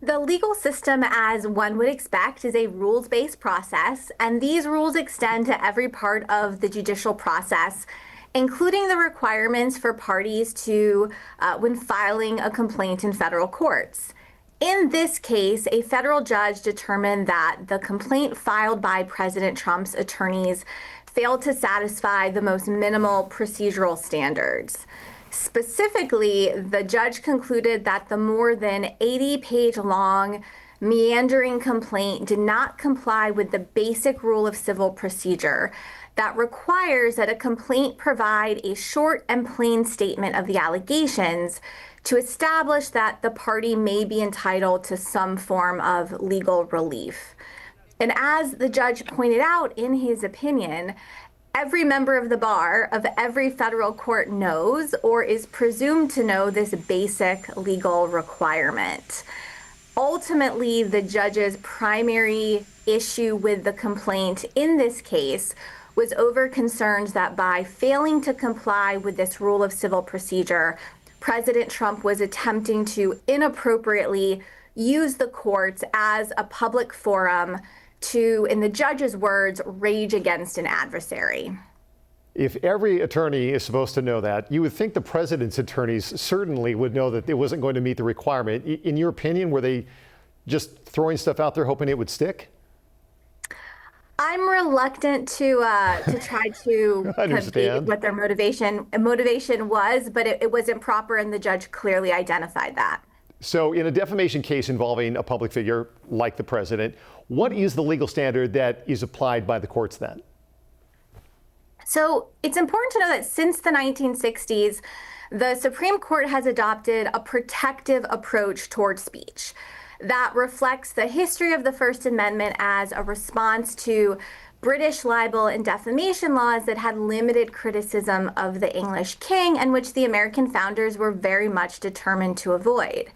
The legal system, as one would expect, is a rules-based process, and these rules extend to every part of the judicial process, including the requirements for parties to, when filing a complaint in federal courts. In this case, a federal judge determined that the complaint filed by President Trump's attorneys failed to satisfy the most minimal procedural standards. Specifically, the judge concluded that the more than 80-page long, meandering complaint did not comply with the basic rule of civil procedure that requires that a complaint provide a short and plain statement of the allegations to establish that the party may be entitled to some form of legal relief. And as the judge pointed out in his opinion, every member of the bar of every federal court knows or is presumed to know this basic legal requirement. Ultimately, the judge's primary issue with the complaint in this case was over concerns that by failing to comply with this rule of civil procedure, President Trump was attempting to inappropriately use the courts as a public forum to, in the judge's words, rage against an adversary. If every attorney is supposed to know that, you would think the president's attorneys certainly would know that it wasn't going to meet the requirement. In your opinion, were they just throwing stuff out there hoping it would stick? I'm reluctant to try to understand what their motivation was, but it wasn't proper, and the judge clearly identified that. So in a defamation case involving a public figure like the president, what is the legal standard that is applied by the courts then? So it's important to know that since the 1960s, the Supreme Court has adopted a protective approach toward speech that reflects the history of the First Amendment as a response to British libel and defamation laws that had limited criticism of the English king and which the American founders were very much determined to avoid.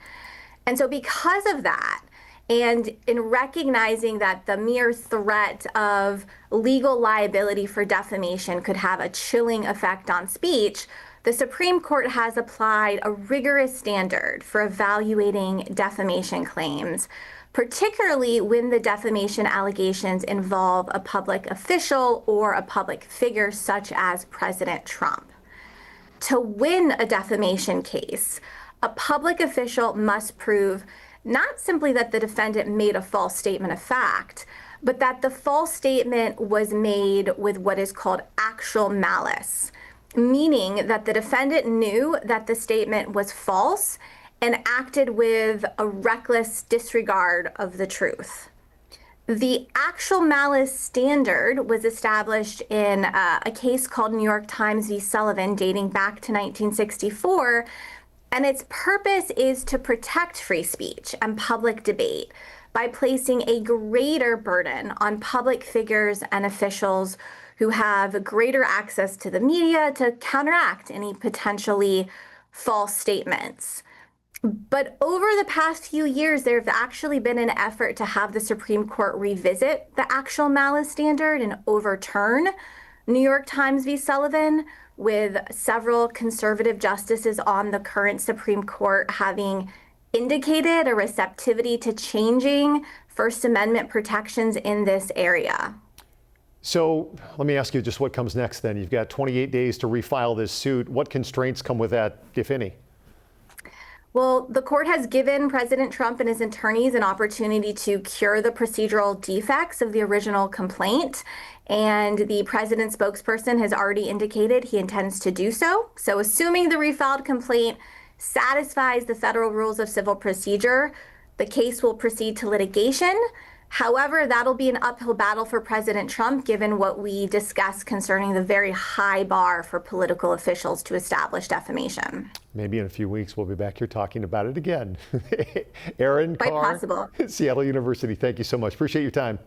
And so because of that, and in recognizing that the mere threat of legal liability for defamation could have a chilling effect on speech, the Supreme Court has applied a rigorous standard for evaluating defamation claims, particularly when the defamation allegations involve a public official or a public figure such as President Trump. To win a defamation case, a public official must prove not simply that the defendant made a false statement of fact, but that the false statement was made with what is called actual malice, meaning that the defendant knew that the statement was false and acted with a reckless disregard of the truth. The actual malice standard was established in a case called New York Times v. Sullivan dating back to 1964, and its purpose is to protect free speech and public debate by placing a greater burden on public figures and officials who have greater access to the media to counteract any potentially false statements. But over the past few years, there have actually been an effort to have the Supreme Court revisit the actual malice standard and overturn New York Times v. Sullivan, with several conservative justices on the current Supreme Court having indicated a receptivity to changing First Amendment protections in this area. So let me ask you just what comes next then. You've got 28 days to refile this suit. What constraints come with that, if any? Well, the court has given President Trump and his attorneys an opportunity to cure the procedural defects of the original complaint, and the president's spokesperson has already indicated he intends to do so. So assuming the refiled complaint satisfies the federal rules of civil procedure, the case will proceed to litigation. However, that'll be an uphill battle for President Trump, given what we discussed concerning the very high bar for political officials to establish defamation. Maybe in a few weeks we'll be back here talking about it again. Erin Quite Carr, possible. Seattle University, thank you so much. Appreciate your time.